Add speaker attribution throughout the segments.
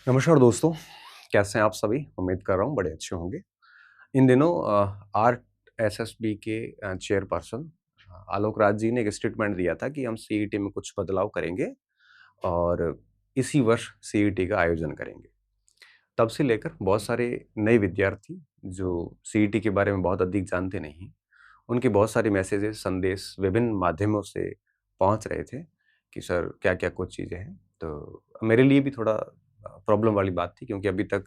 Speaker 1: नमस्कार दोस्तों, कैसे हैं आप सभी? उम्मीद कर रहा हूँ बड़े अच्छे होंगे। इन दिनों आरएसएसबी के चेयरपर्सन आलोक राज जी ने एक स्टेटमेंट दिया था कि हम सीईटी में कुछ बदलाव करेंगे और इसी वर्ष सीईटी का आयोजन करेंगे। तब से लेकर बहुत सारे नए विद्यार्थी जो सीईटी के बारे में बहुत अधिक जानते नहीं, उनके बहुत सारे मैसेजेस, संदेश विभिन्न माध्यमों से पहुँच रहे थे कि सर क्या-क्या कुछ चीज़ें हैं। तो मेरे लिए भी थोड़ा प्रॉब्लम वाली बात थी क्योंकि अभी तक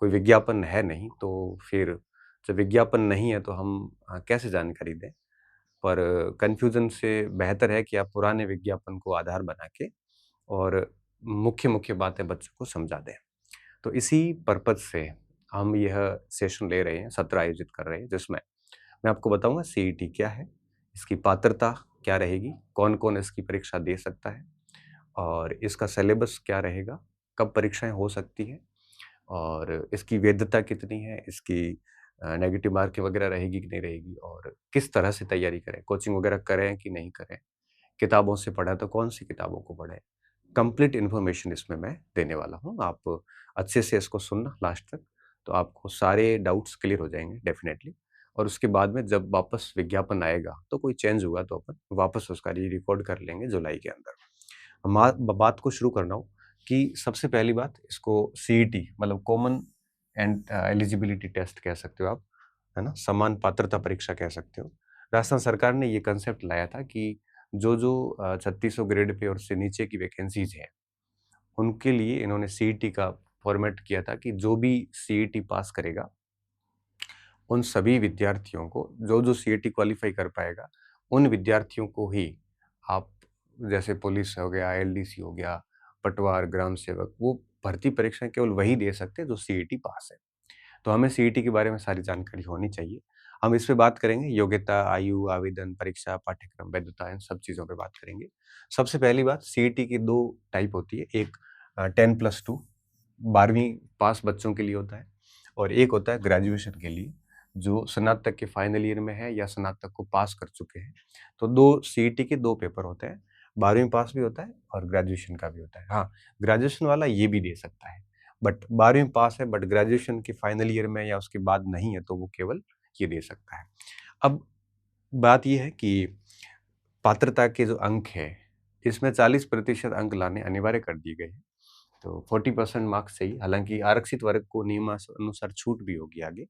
Speaker 1: कोई विज्ञापन है नहीं, तो फिर जब विज्ञापन नहीं है तो हम कैसे जानकारी दें? पर कन्फ्यूज़न से बेहतर है कि आप पुराने विज्ञापन को आधार बना के और मुख्य-मुख्य बातें बच्चों को समझा दें। तो इसी पर्पज़ से हम यह सेशन ले रहे हैं, सत्र आयोजित कर रहे हैं जिसमें मैं आपको बताऊँगा सीईटी क्या है, इसकी पात्रता क्या रहेगी, कौन-कौन इसकी परीक्षा दे सकता है और इसका सिलेबस क्या रहेगा, कब परीक्षाएँ हो सकती हैं और इसकी वैधता कितनी है, इसकी नेगेटिव मार्किंग वगैरह रहेगी कि नहीं रहेगी और किस तरह से तैयारी करें, कोचिंग वगैरह करें कि नहीं करें, किताबों से पढ़ा तो कौन-सी किताबों को पढ़ें। कंप्लीट इन्फॉर्मेशन इसमें मैं देने वाला हूँ। आप अच्छे से इसको सुनना लास्ट तक, तो आपको सारे डाउट्स क्लियर हो जाएँगे डेफ़िनेटली और उसके बाद में जब वापस विज्ञापन आएगा, तो कोई चेंज हुआ तो अपन वापस उसका री-रिकॉर्ड कर लेंगे जुलाई के अंदर। मा ब बात को शुरू कर रहा हूँ कि सबसे पहली बात इसको सीईटी मतलब कॉमन एंड एलिजिबिलिटी टेस्ट कह सकते हो आप, है ना? समान पात्रता परीक्षा कह सकते हो। राजस्थान सरकार ने ये कांसेप्ट लाया था कि जो 3600 ग्रेड पे और उससे नीचे की वैकेंसीज़ हैं, उनके लिए इन्होंने सीईटी का फॉर्मेट किया था कि जो भी सीईटी पास करेगा, उन सभी विद्यार्थियों को जो सीईटी क्वालीफाई कर पाएगा, उन विद्यार्थियों को ही आप जैसे पुलिस हो गया, एलडीसी हो गया, पटवार, ग्राम सेवक, वो भर्ती परीक्षाएँ केवल वही दे सकते हैं जो सीईटी पास है। तो हमें सीईटी के बारे में सारी जानकारी होनी चाहिए। हम इस पे बात करेंगे योग्यता, आयु, आवेदन, परीक्षा, पाठ्यक्रम, वैधता इन सब चीज़ों पे बात करेंगे। सबसे पहली बात सीईटी की 2 टाइप होती है, एक 10+2 12वीं पास बच्चों के लिए होता है और एक होता है ग्रेजुएशन के लिए, जो स्नातक के फाइनल ईयर में है या स्नातक को पास कर चुके हैं। तो 2 सीईटी के 2 पेपर होते हैं, 12वीं पास भी होता है और ग्रेजुएशन का भी होता है। हाँ, ग्रेजुएशन वाला ये भी दे सकता है, बट 12वीं पास है बट ग्रेजुएशन के फाइनल ईयर में या उसके बाद नहीं है, तो वो केवल ये दे सकता है। अब बात ये है कि पात्रता के जो अंक हैं, इसमें 40% अंक लाने अनिवार्य कर दिए गए हैं। तो 40% मार्क्स चाहिए, हालाँकि आरक्षित वर्ग को नियमानुसार छूट भी होगी आगे।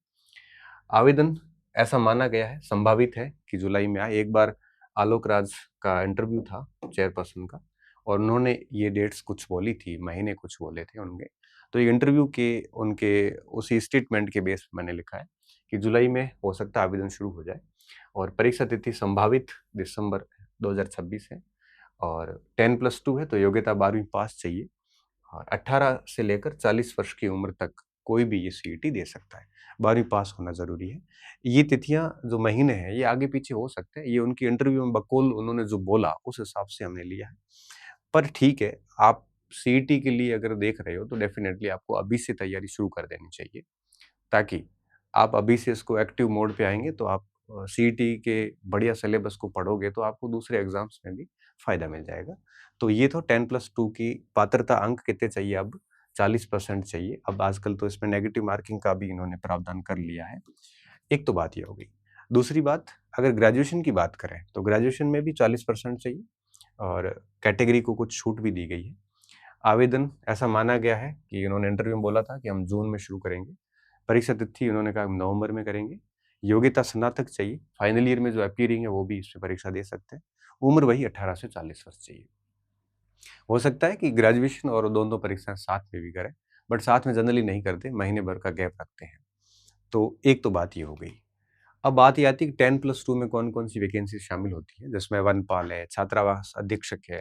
Speaker 1: आवेदन ऐसा माना गया है, संभावित है कि जुलाई में आए। एक बार आलोक राज का इंटरव्यू था चेयरपर्सन का और उन्होंने ये डेट्स कुछ बोली थी, महीने कुछ बोले थे उनके। तो ये इंटरव्यू के उनके उसी स्टेटमेंट के बेस पे मैंने लिखा है कि जुलाई में हो सकता है आवेदन शुरू हो जाए और परीक्षा तिथि संभावित दिसंबर 2026 है और 10+2 है तो योग्यता 12वीं पास चाहिए और 18 से लेकर 40 वर्ष की उम्र तक कोई भी ये सीईटी दे सकता है। 12वीं पास होना ज़रूरी है। ये तिथियाँ जो महीने हैं, ये आगे-पीछे हो सकते हैं। ये उनकी इंटरव्यू में बकौल उन्होंने जो बोला, उस हिसाब से हमने लिया है। पर ठीक है, आप सीईटी के लिए अगर देख रहे हो, तो डेफ़िनेटली आपको अभी से तैयारी शुरू कर देनी चाहिए, ताकि आप अभी से इसको एक्टिव मोड पे आएँगे, तो आप सीईटी के बढ़िया सिलेबस को पढ़ोगे, तो आपको दूसरे एग्ज़ाम्स में भी फ़ायदा मिल जाएगा। तो ये तो 10+2 की पात्रता अंक कितने चाहिए अब? 40% चाहिए। अब आजकल तो इसमें नेगेटिव मार्किंग का भी इन्होंने प्रावधान कर लिया है। एक तो बात ये हो गई। दूसरी बात, अगर ग्रेजुएशन की बात करें, तो ग्रेजुएशन में भी 40% चाहिए और कैटेगरी को कुछ छूट भी दी गई है। आवेदन ऐसा माना गया है कि इन्होंने इंटरव्यू में बोला था कि हम जून में शुरू करेंगे। परीक्षा तिथि उन्होंने कहा हम नवंबर में करेंगे। योग्यता स्नातक चाहिए, फाइनल ईयर में जो अपीयरिंग है वो भी इस पे परीक्षा दे सकते हैं। उम्र वही 18 से 40 वर्ष चाहिए। हो सकता है कि ग्रेजुएशन और दोनों परीक्षाएँ साथ में भी करें, बट साथ में जनरली नहीं करते, महीने भर का गैप रखते हैं। तो एक तो बात ये हो गई। अब बात ये आती है कि 10+2 में कौन-कौन सी वैकेंसी शामिल होती है, जिसमें वनपाल है, छात्रावास अधीक्षक है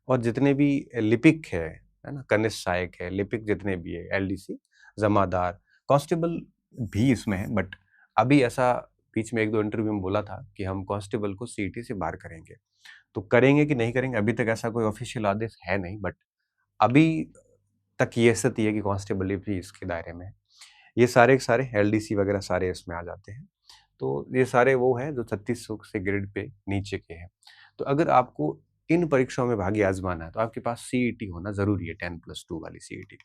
Speaker 1: और जितने भी लिपिक है ना? कनिष्ठ सहायक है, लिपिक जितने भी है, एलडीसी, जमादार, कांस्टेबल भी इसमें है बट अभी ऐसा बीच में 1-2 इंटरव्यू में बोला था कि हम कांस्टेबल को सीईटी से बाहर करेंगे। तो करेंगे कि नहीं करेंगे अभी तक ऐसा कोई ऑफिशियल आदेश है नहीं बट अभी तक ये स्थिति है कि कांस्टेबल भी इसके दायरे में है। ये सारे के सारे एलडीसी वगैरह सारे इसमें आ जाते हैं। तो ये सारे वो हैं जो 3600 से ग्रेड पे नीचे के हैं। तो अगर आपको इन परीक्षाओं में भाग्य आज़माना है, तो आपके पास सीईटी होना ज़रूरी है 10+2 वाली सीईटी।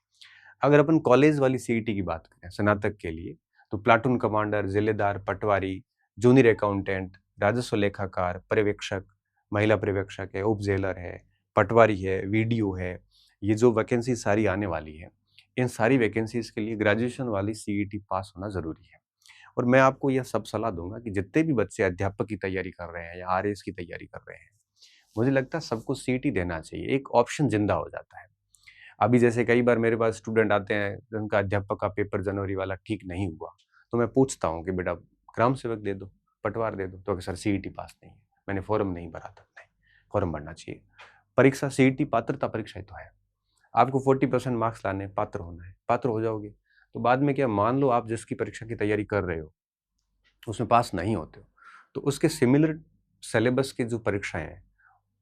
Speaker 1: अगर अपन कॉलेज वाली सीईटी की बात करें स्नातक के लिए, तो प्लाटून कमांडर, जिलेदार, पटवारी, जूनियर अकाउंटेंट, राजस्व लेखाकार, पर्यवेक्षक, महिला पर्यवेक्षक है, उप जेलर है, पटवारी है, वीडियो है, ये जो वैकेंसी सारी आने वाली है, इन सारी वैकेंसीज के लिए ग्रेजुएशन वाली सीईटी पास होना जरूरी है। और मैं आपको यह सब सलाह दूंगा कि जितने भी बच्चे अध्यापक की तैयारी कर रहे हैं या आरएएस की तैयारी कर रहे हैं, मुझे लगता है सबको सीईटी देना चाहिए, एक ऑप्शन जिंदा हो जाता है। अभी जैसे कई बार मेरे पास स्टूडेंट आते हैं जिनका अध्यापक का पेपर जनवरी वाला ठीक नहीं हुआ, तो मैं पूछता हूँ कि बेटा ग्राम सेवक दे दो, पटवार दे दो, तो सर सीईटी पास नहीं है, मैंने फॉर्म नहीं भरा था। नहीं, फॉर्म भरना चाहिए। परीक्षा सीईटी पात्रता परीक्षा ही तो है, आपको 40% मार्क्स लाने, पात्र होना है, पात्र हो जाओगे तो बाद में क्या, मान लो आप जिसकी परीक्षा की तैयारी कर रहे हो उसमें पास नहीं होते हो, तो उसके सिमिलर सिलेबस की जो परीक्षाएं हैं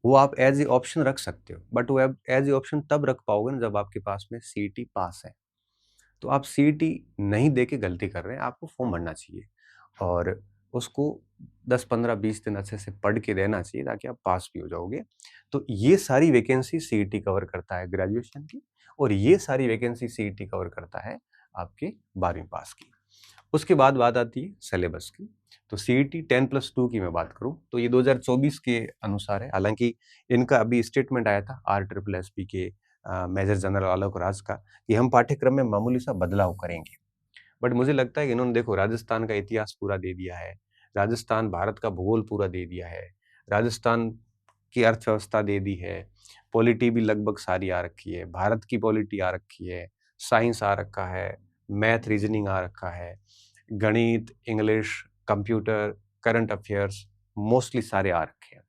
Speaker 1: वो आप एज ए ऑप्शन रख सकते हो, बट वो एज ए ऑप्शन तब रख पाओगे ना जब आपके पास में सीईटी पास है। तो आप सीईटी नहीं दे के गलती कर रहे हैं, आपको फॉर्म भरना चाहिए और उसको 10-15-20 दिन अच्छे से पढ़ के देना चाहिए ताकि आप पास भी हो जाओगे। तो ये सारी वैकेंसी सीईटी कवर करता है ग्रेजुएशन की, और ये सारी वैकेंसी सीईटी कवर करता है आपके 12वीं पास की। उसके बाद बात आती है सिलेबस की। तो सीईटी 10+2 की मैं बात करूं तो ये 2024 के अनुसार है, हालांकि इनका अभी स्टेटमेंट आया था RSSB के मेजर जनरल आलोक राज का कि हम पाठ्यक्रम में मामूली सा बदलाव करेंगे। बट मुझे लगता है कि इन्होंने देखो राजस्थान का इतिहास पूरा दे दिया है, राजस्थान भारत का भूगोल पूरा दे दिया है, राजस्थान की अर्थव्यवस्था दे दी है, पॉलिटी भी लगभग सारी आ रखी है, भारत की पॉलिटी आ रखी है, साइंस आ रखा है, मैथ रीजनिंग आ रखा है, गणित, English, computer, current affairs mostly सारे आ रखे हैं।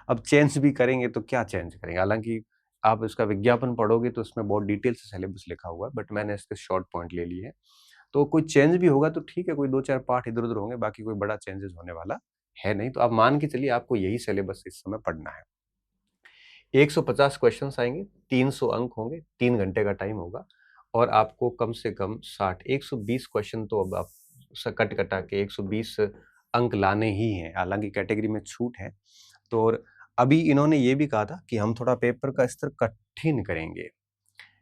Speaker 1: अब चेंज भी करेंगे तो क्या चेंज करेंगे, हालांकि आप इसका विज्ञापन पढ़ोगे तो उसमें बहुत डिटेल से सिलेबस लिखा हुआ है, बट मैंने इसके शॉर्ट पॉइंट ले लिए हैं। तो कोई चेंज भी होगा तो ठीक है, कोई 2-4 पार्ट इधर उधर होंगे, बाकी कोई बड़ा चेंजेस होने वाला है नहीं। तो आप मान के चलिए आपको यही सिलेबस इस समय पढ़ना है। 150 क्वेश्चंस आएंगे, 300 अंक होंगे, 3 घंटे का टाइम होगा और आपको कम से कम 120 क्वेश्चन तो अब आप कट कटा के 120 अंक लाने ही हैं, हालांकि कैटेगरी में छूट है। तो और अभी इन्होंने ये भी कहा था कि हम थोड़ा पेपर का स्तर कठिन करेंगे,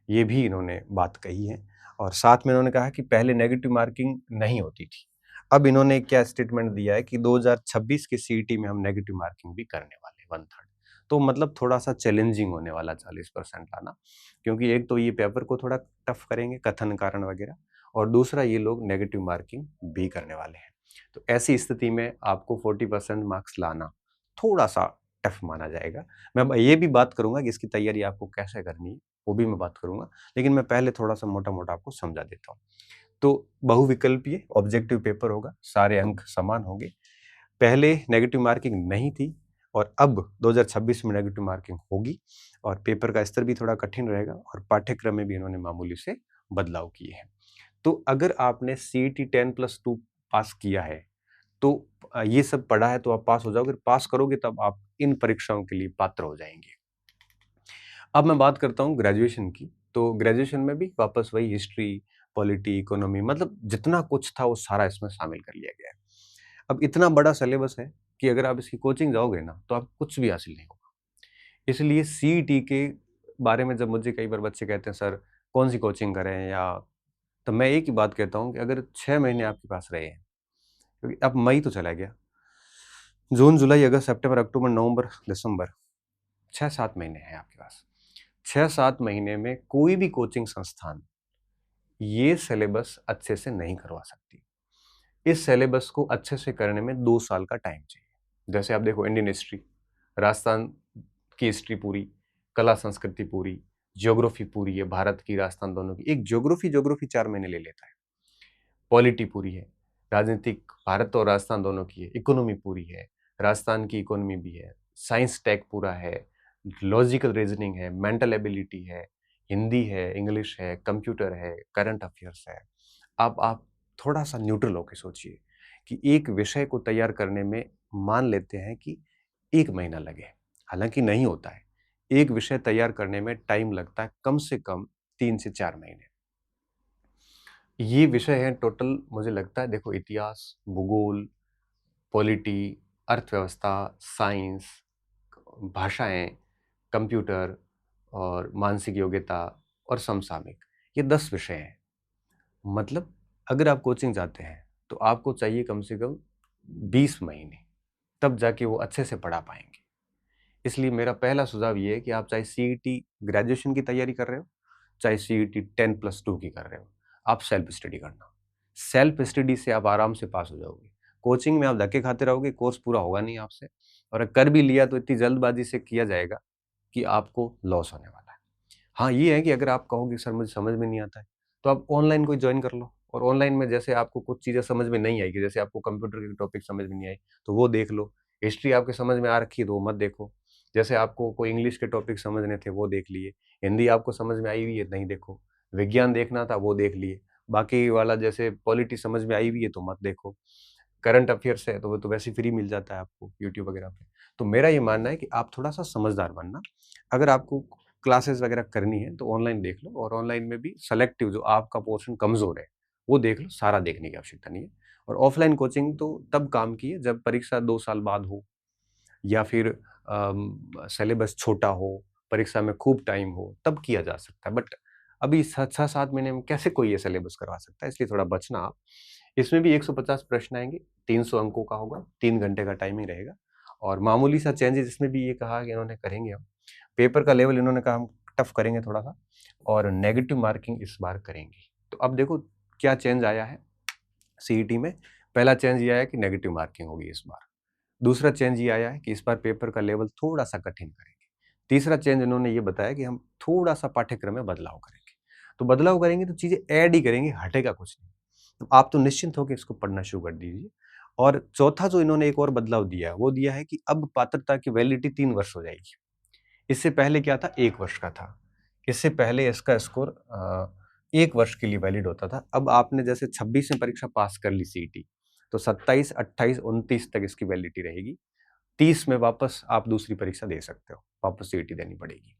Speaker 1: ये भी इन्होंने बात कही है। और साथ में इन्होंने कहा कि पहले नेगेटिव मार्किंग नहीं होती थी, अब इन्होंने क्या स्टेटमेंट दिया है कि 2026 के सीईटी में हम नेगेटिव मार्किंग भी करने वाले हैं 1/3। तो मतलब थोड़ा सा चैलेंजिंग होने वाला 40% लाना, क्योंकि एक तो ये पेपर को थोड़ा टफ करेंगे, कथन कारण वगैरह, और दूसरा ये लोग नेगेटिव मार्किंग भी करने वाले हैं। तो ऐसी स्थिति में आपको 40% मार्क्स लाना थोड़ा सा टफ माना जाएगा। मैं ये भी बात करूंगा कि इसकी तैयारी आपको कैसे करनी है, वो भी मैं बात करूंगा, लेकिन मैं पहले थोड़ा सा मोटा मोटा आपको समझा देता हूँ। तो बहुविकल्पीय ऑब्जेक्टिव पेपर होगा, सारे अंक समान होंगे। पहले नेगेटिव मार्किंग नहीं थी और अब 2026 में नेगेटिव मार्किंग होगी, और पेपर का स्तर भी थोड़ा कठिन रहेगा और पाठ्यक्रम में भी इन्होंने मामूली से बदलाव किए हैं। तो अगर आपने सीईटी 10+2 पास किया है तो ये सब पढ़ा है तो आप पास हो जाओगे, पास करोगे तब आप इन परीक्षाओं के लिए पात्र हो जाएंगे। अब मैं बात करता हूँ ग्रेजुएशन की। तो ग्रेजुएशन में भी वापस वही हिस्ट्री, पॉलिटी, इकोनॉमी, मतलब जितना कुछ था वो सारा इसमें शामिल कर लिया गया है। अब इतना बड़ा सिलेबस है कि अगर आप इसकी कोचिंग जाओगे ना तो आप कुछ भी हासिल नहीं होगा। इसलिए सीईटी के बारे में जब मुझे कई बार बच्चे कहते हैं सर कौन सी कोचिंग करें, या तो मैं एक ही बात कहता हूँ कि अगर 6 महीने आपके पास रहे हैं, क्योंकि अब मई तो चला गया, जून, जुलाई, अगस्त, सितंबर, अक्टूबर, नवंबर, दिसंबर, 6-7 महीने हैं आपके पास। 6-7 महीने में कोई भी कोचिंग संस्थान ये सिलेबस अच्छे से नहीं करवा सकती। इस सिलेबस को अच्छे से करने में 2 साल का टाइम चाहिए। जैसे आप देखो इंडियन हिस्ट्री, राजस्थान की हिस्ट्री पूरी, कला संस्कृति पूरी, ज्योग्राफी पूरी है, भारत की राजस्थान दोनों की, एक ज्योग्राफी 4 महीने ले लेता है। पॉलिटी पूरी है, राजनीतिक भारत और राजस्थान दोनों की है, इकोनॉमी पूरी है, राजस्थान की इकोनॉमी भी है, साइंस टेक पूरा है, लॉजिकल रीजनिंग है, मेंटल एबिलिटी है, हिंदी है, इंग्लिश है, कंप्यूटर है, करंट अफेयर्स है। अब आप थोड़ा सा न्यूट्रल होकर सोचिए कि एक विषय को तैयार करने में मान लेते हैं कि 1 महीना लगे, हालांकि नहीं होता है। एक विषय तैयार करने में टाइम लगता है कम से कम 3 से 4 महीने। ये विषय हैं टोटल, मुझे लगता है देखो, इतिहास, भूगोल, पॉलिटी, अर्थव्यवस्था, साइंस, भाषाएं, कंप्यूटर और मानसिक योग्यता और समसामयिक, ये 10 विषय हैं। मतलब अगर आप कोचिंग जाते हैं तो आपको चाहिए कम से कम 20 महीने, तब जाके वो अच्छे से पढ़ा पाएंगे। इसलिए मेरा पहला सुझाव ये है कि आप चाहे सीईटी ग्रेजुएशन की तैयारी कर रहे हो, चाहे सीईटी 10+2 की कर रहे हो, आप सेल्फ स्टडी करना। सेल्फ स्टडी से आप आराम से पास हो जाओगे। कोचिंग में आप धक्के खाते रहोगे, कोर्स पूरा होगा नहीं आपसे, और अगर कर भी लिया तो इतनी जल्दबाजी से किया जाएगा कि आपको लॉस होने वाला है। हाँ, ये है कि अगर आप कहोगे सर मुझे समझ में नहीं आता है, तो आप ऑनलाइन कोई जॉइन कर लो, और ऑनलाइन में जैसे आपको कुछ चीज़ें समझ में नहीं आएगी, जैसे आपको कंप्यूटर की टॉपिक समझ में नहीं आई, तो वो देख लो। हिस्ट्री आपके समझ में आ रखी है, तो वो मत देखो। जैसे आपको कोई इंग्लिश के टॉपिक समझने थे, वो देख लिए। हिंदी आपको समझ में आई हुई है, नहीं देखो। विज्ञान देखना था, वो देख लिए। बाकी वाला जैसे पॉलिटी समझ में आई हुई है, तो मत देखो। करंट अफेयर्स है, तो वो तो वैसे फ्री मिल जाता है आपको यूट्यूब वगैरह पे। तो मेरा ये मानना है कि आप थोड़ा-सा समझदार बनना। अगर आपको क्लासेस वगैरह करनी है, तो ऑनलाइन देख लो, और ऑनलाइन में भी सेलेक्टिव जो आपका पोर्शन कमज़ोर है, वो देख लो, सारा देखने की आवश्यकता नहीं है। और ऑफलाइन कोचिंग तो तब काम की है, जब परीक्षा 2 साल बाद हो, या फिर सिलेबस छोटा हो, परीक्षा में खूब टाइम हो, तब किया जा सकता है। बट अभी 6-7 महीने में कैसे कोई ये सिलेबस करवा सकता है, इसलिए थोड़ा बचना आप। इसमें भी 150 प्रश्न आएँगे, 300 अंकों का होगा, 3 घंटे का टाइमिंग रहेगा, और मामूली सा चेंजेज़ इसमें भी ये कहा कि इन्होंने करेंगे हम। पेपर का लेवल इन्होंने कहा हम टफ करेंगे थोड़ा-सा, और नेगेटिव मार्किंग इस बार करेंगे। तो अब देखो क्या चेंज आया है सीईटी में। पहला चेंज ये आया कि नेगेटिव मार्किंग होगी इस बार। दूसरा चेंज ये आया है कि इस बार पेपर का लेवल थोड़ा-सा कठिन करेंगे। तीसरा चेंज इन्होंने ये बताया कि हम थोड़ा-सा पाठ्यक्रम में बदलाव करेंगे। तो बदलाव करेंगे तो चीज़ें ऐड ही करेंगे, हटेगा कुछ नहीं। तो आप तो निश्चिंत होके इसको पढ़ना शुरू कर दीजिए। और चौथा जो इन्होंने एक और बदलाव दिया है, वो दिया है कि अब पात्रता की वैलिडिटी 3 वर्ष हो जाएगी। इससे पहले क्या था, 1 वर्ष का था। इससे पहले इसका स्कोर 1 वर्ष के लिए वैलिड होता था। अब आपने जैसे 26 में परीक्षा पास कर ली सीईटी, तो 27, 28, 29 तक इसकी वैलिडिटी रहेगी। 30 में वापस आप दूसरी परीक्षा दे सकते हो, वापस सीईटी देनी पड़ेगी।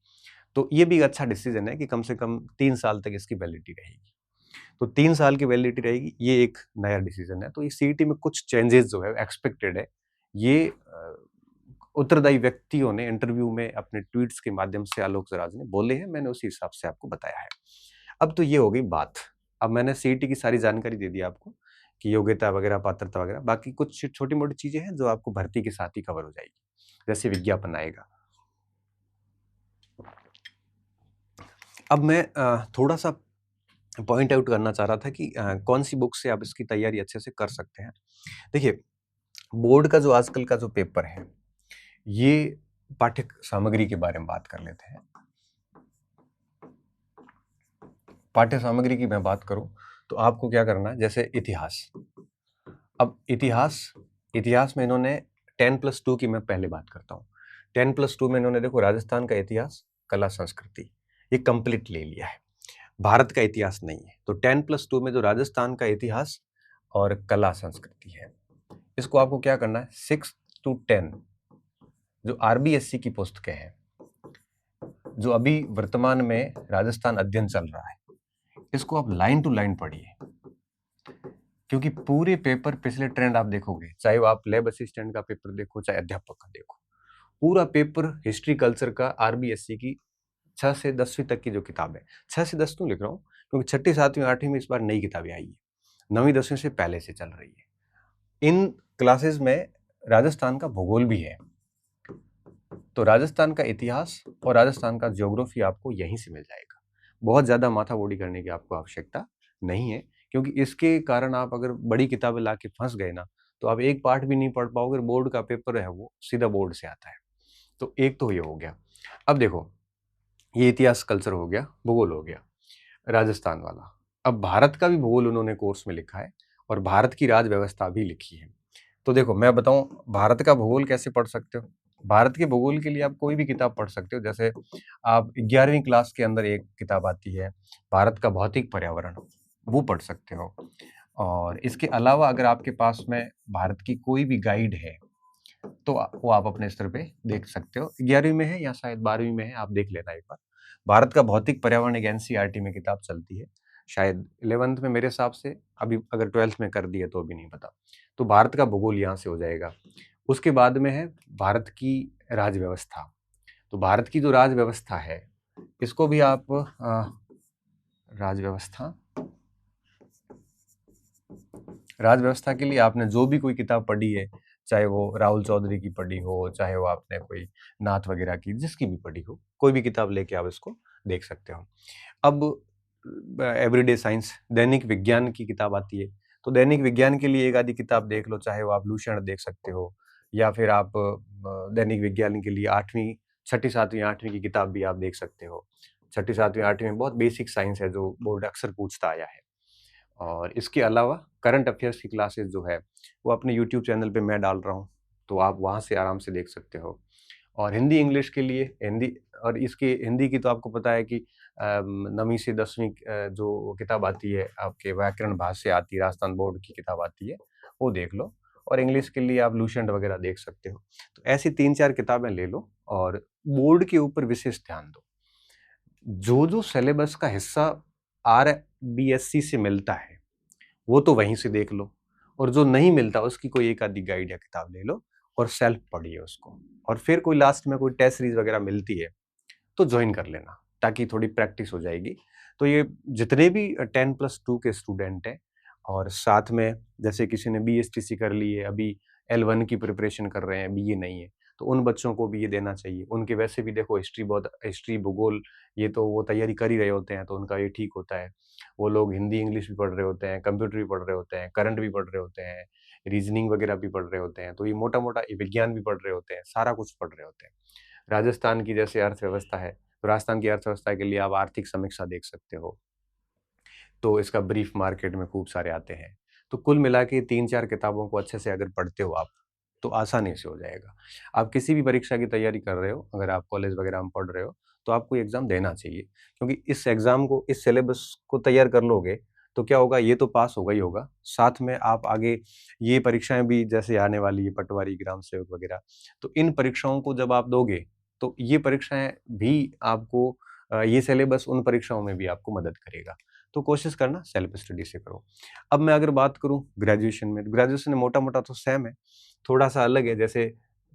Speaker 1: तो ये भी अच्छा डिसीजन है कि कम से कम 3 साल तक इसकी वैलिडिटी रहेगी। तो 3 साल की वैलिडिटी रहेगी, ये एक नया डिसीजन है। तो ये सीईटी में कुछ चेंजेस जो है एक्सपेक्टेड है। ये उत्तरदायी व्यक्तियों ने इंटरव्यू में अपने ट्वीट्स के माध्यम से आलोक सराज ने बोले हैं, मैंने उसी हिसाब से आपको बताया है। अब तो ये हो गई बात। अब मैंने सीईटी की सारी जानकारी दे दी आपको कि योग्यता वगैरह, पात्रता वगैरह। बाकी कुछ छोटी-मोटी चीज़ें हैं जो आपको भर्ती के साथ ही कवर हो जाएगी, जैसे विज्ञापन आएगा। अब मैं थोड़ा-सा पॉइंट आउट करना चाह रहा था कि कौन-सी बुक से आप इसकी तैयारी अच्छे से कर सकते हैं। देखिए, बोर्ड का जो आजकल का जो पेपर है, ये पाठ्य सामग्री के बारे में बात कर लेते हैं। पाठ्य सामग्री की मैं बात करूं तो आपको क्या करना है, जैसे इतिहास। अब इतिहास में इन्होंने 10+2 की मैं पहले बात करता हूँ। 10+2 में इन्होंने देखो राजस्थान का इतिहास, कला संस्कृति, ये कंप्लीट ले लिया है। भारत का इतिहास नहीं है। तो 10+2 में जो राजस्थान का इतिहास और कला संस्कृति है, इसको आपको क्या करना है, 6 to 10 जो आरबीएससी की पुस्तकें हैं, जो अभी वर्तमान में राजस्थान अध्ययन चल रहा है, इसको आप लाइन टू लाइन पढ़िए। क्योंकि पूरे पेपर पिछले ट्रेंड आप देखोगे, चाहे वो आप लैब असिस्टेंट का पेपर देखो, चाहे अध्यापक का देखो, पूरा पेपर हिस्ट्री कल्चर का आरबीएससी की 6 से 10वीं तक की जो किताब है, 6 से 10 क्यों लिख रहा हूँ, क्योंकि 6ठी, 7वीं, 8वीं में इस बार नई किताबें आई है, 9वीं 10वीं से पहले से चल रही है। इन क्लासेस में राजस्थान का भूगोल भी है, तो राजस्थान का इतिहास और राजस्थान का ज्योग्राफी आपको यहीं से मिल जाएगा। बहुत ज़्यादा माथाबोड़ी करने की आपको आवश्यकता नहीं है, क्योंकि इसके कारण आप अगर बड़ी किताबें ला के फंस गए ना, तो आप एक पार्ट भी नहीं पढ़ पाओगे। बोर्ड का पेपर है वो सीधा बोर्ड से आता है। तो एक तो ये हो गया। अब देखो, ये इतिहास कल्चर हो गया, भूगोल हो गया, राजस्थान वाला। अब भारत का भी भूगोल उन्होंने कोर्स में लिखा है, और भारत की राज व्यवस्था भी लिखी है। तो देखो, मैं बताऊं भारत का भूगोल कैसे पढ़ सकते हो। भारत के भूगोल के लिए आप कोई भी किताब पढ़ सकते हो। जैसे आप 11वीं क्लास के अंदर एक किताब आती है, भारत का भौतिक पर्यावरण, वो पढ़ सकते हो। और इसके अलावा अगर आपके पास में भारत की कोई भी गाइड है, तो वो आप अपने स्तर पे देख सकते हो। 11वीं में है या शायद 12वीं में है, आप देख लेना एक बार। भारत का भौतिक पर्यावरण एक एनसीईआरटी में किताब चलती है, शायद 11th में मेरे हिसाब से। अभी अगर 12th में कर दी है तो भी नहीं पता। तो भारत का भूगोल यहाँ से हो जाएगा। उसके बाद में है भारत की राज व्यवस्था। तो भारत की जो राज व्यवस्था है, इसको भी आप राजव्यवस्था। राजव्यवस्था के लिए आपने जो भी कोई किताब पढ़ी है, चाहे वो राहुल चौधरी की पढ़ी हो, चाहे वो आपने कोई नाथ वगैरह की, जिसकी भी पढ़ी हो, कोई भी किताब लेके आप इसको देख सकते हो। अब एवरीडे साइंस, दैनिक विज्ञान की किताब आती है, तो दैनिक विज्ञान के लिए एक आधी किताब देख लो, चाहे वो आप लूसेंट देख सकते हो, या फिर आप दैनिक विज्ञान के लिए 8वीं, 6ठी, 7वीं, 8वीं की किताब भी आप देख सकते हो। 6ठी, 7वीं, 8वीं में बहुत बेसिक साइंस है जो बोर्ड अक्सर पूछता आया है। और इसके अलावा करंट अफेयर्स की क्लासेस जो है वो अपने यूट्यूब चैनल पे मैं डाल रहा हूँ, तो आप वहाँ से आराम से देख सकते हो। और हिंदी इंग्लिश के लिए हिंदी, और इसकी हिंदी की तो आपको पता है कि 9वीं से 10वीं जो किताब आती है आपके व्याकरण भाष्य आती है, राजस्थान बोर्ड की किताब आती है, वो देख लो। और इंग्लिश के लिए आप लूसेंट वगैरह देख सकते हो। तो ऐसी 3-4 किताबें ले लो और बोर्ड के ऊपर विशेष ध्यान दो। जो जो सिलेबस का हिस्सा आरबीएससी से मिलता है वो तो वहीं से देख लो, और जो नहीं मिलता उसकी कोई एक आधी गाइड या किताब ले लो और सेल्फ पढ़िए उसको। और फिर कोई लास्ट में कोई टेस्ट सीरीज वगैरह मिलती है तो ज्वाइन कर लेना, ताकि थोड़ी प्रैक्टिस हो जाएगी। तो ये जितने भी 10+2 के स्टूडेंट हैं, और साथ में जैसे किसी ने बीएसटीसी कर ली है, अभी L1 की प्रिपरेशन कर रहे हैं, बीए नहीं है, तो उन बच्चों को भी ये देना चाहिए। उनके वैसे भी देखो हिस्ट्री, भूगोल, ये तो वो तैयारी कर ही रहे होते हैं, तो उनका ये ठीक होता है। वो लोग हिंदी इंग्लिश भी पढ़ रहे होते हैं, कंप्यूटर भी पढ़ रहे होते हैं, करंट भी पढ़ रहे होते हैं, रीजनिंग वगैरह भी पढ़ रहे होते हैं, तो ये मोटा मोटा विज्ञान भी पढ़ रहे होते हैं, सारा कुछ पढ़ रहे होते हैं। राजस्थान की जैसे अर्थव्यवस्था है, तो राजस्थान की अर्थव्यवस्था के लिए आप आर्थिक समीक्षा देख सकते हो, तो इसका ब्रीफ मार्केट में खूब सारे आते हैं। तो कुल मिला के 3-4 किताबों को अच्छे से अगर पढ़ते हो आप, तो आसानी से हो जाएगा। आप किसी भी परीक्षा की तैयारी कर रहे हो, अगर आप कॉलेज वगैरह में पढ़ रहे हो, तो आपको एग्ज़ाम देना चाहिए, क्योंकि इस एग्ज़ाम को, इस सिलेबस को तैयार कर लोगे, तो क्या होगा, ये तो पास होगा ही होगा, साथ में आप आगे ये परीक्षाएँ भी जैसे आने वाली है, पटवारी, ग्राम सेवक वगैरह, तो इन परीक्षाओं को जब आप दोगे, तो ये परीक्षाएँ भी आपको ये सिलेबस उन परीक्षाओं में भी आपको मदद करेगा। तो कोशिश करना सेल्फ स्टडी से करो। अब मैं अगर बात करूँ ग्रेजुएशन में, तो ग्रेजुएशन में मोटा-मोटा तो सेम है, थोड़ा-सा अलग है। जैसे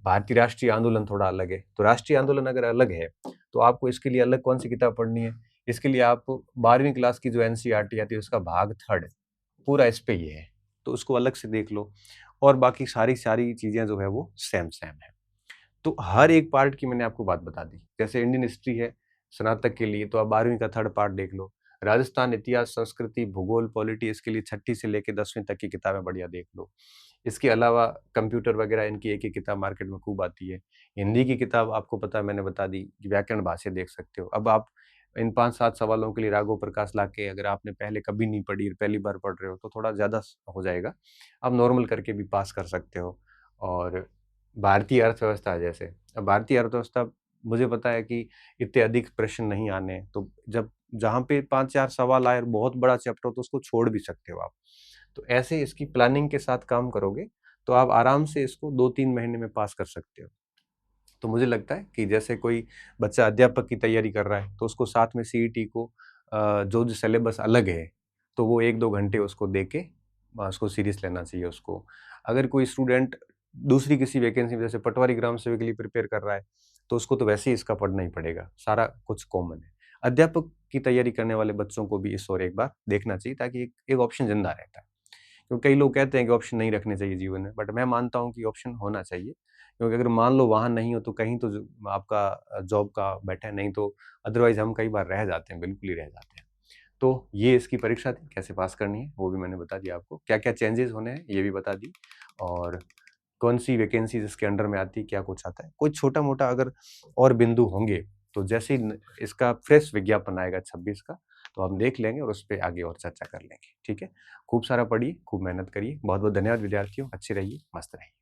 Speaker 1: भारतीय राष्ट्रीय आंदोलन थोड़ा अलग है, तो राष्ट्रीय आंदोलन अगर अलग है, तो आपको इसके लिए अलग कौन-सी किताब पढ़नी है? इसके लिए आप 12वीं क्लास की जो एनसीईआरटी आती है, उसका भाग 3 पूरा इस पे ही है, तो उसको अलग से देख लो। और बाकी सारी चीज़ें जो है वो सेम है। तो हर एक पार्ट की मैंने आपको बात बता दी। जैसे इंडियन हिस्ट्री है स्नातक के लिए, तो आप 12वीं का 3rd पार्ट देख लो। राजस्थान इतिहास, संस्कृति, भूगोल, पॉलिटी, इसके लिए 6ठी से लेके 10वीं तक की किताबें बढ़िया देख लो। इसके अलावा कंप्यूटर वगैरह, इनकी एक-एक किताब मार्केट में खूब आती है। हिंदी की किताब आपको पता है, मैंने बता दी कि व्याकरण भाष्य देख सकते हो। अब आप इन 5-7 सवालों के लिए राघव प्रकाश लाके, अगर आपने पहले कभी नहीं पढ़ी, पहली बार पढ़ रहे हो, तो थोड़ा ज़्यादा हो जाएगा। आप नॉर्मल करके भी पास कर सकते हो। और भारतीय अर्थव्यवस्था है जैसे, अब भारतीय अर्थव्यवस्था मुझे पता है कि इतने अधिक प्रश्न नहीं आने, तो जब जहाँ पे 5-4 सवाल आए और बहुत बड़ा चैप्टर हो, तो उसको छोड़ भी सकते हो आप। तो ऐसे इसकी प्लानिंग के साथ काम करोगे, तो आप आराम से इसको 2-3 महीने में पास कर सकते हो। तो मुझे लगता है कि जैसे कोई बच्चा अध्यापक की तैयारी कर रहा है, तो उसको साथ में सीईटी को जो सिलेबस अलग है, तो वो 1-2 घंटे उसको दे के उसको सीरियस लेना चाहिए उसको। अगर कोई स्टूडेंट दूसरी किसी वैकेंसी में, जैसे पटवारी ग्राम सेवक के लिए प्रिपेयर कर रहा है, तो उसको तो वैसे ही इसका पढ़ना ही पड़ेगा, सारा कुछ कॉमन है। अध्यापक की तैयारी करने वाले बच्चों को भी इस ओर एक बार देखना चाहिए, ताकि एक ऑप्शन ज़िंदा रहता है। क्योंकि कई लोग कहते हैं कि ऑप्शन नहीं रखने चाहिए जीवन में, बट मैं मानता हूँ कि ऑप्शन होना चाहिए, क्योंकि अगर मान लो वहाँ नहीं हो, तो कहीं तो आपका जॉब का बैठा है, नहीं तो अदरवाइज हम कई बार रह जाते हैं, बिल्कुल ही रह जाते हैं। तो ये इसकी परीक्षा थी, कैसे पास करनी है वो भी मैंने बता दिया आपको, क्या क्या चेंजेस होने हैं ये भी बता दी, और कौन सी वैकेंसीज इसके अंडर में आती है, क्या कुछ आता है। कोई छोटा मोटा अगर और बिंदु होंगे, तो जैसे ही इसका फ्रेश विज्ञापन आएगा 26 का, तो हम देख लेंगे और उस पर आगे और चर्चा कर लेंगे। ठीक है, खूब सारा पढ़िए, खूब मेहनत करिए। बहुत बहुत धन्यवाद विद्यार्थियों, अच्छे रहिए, मस्त रहिए।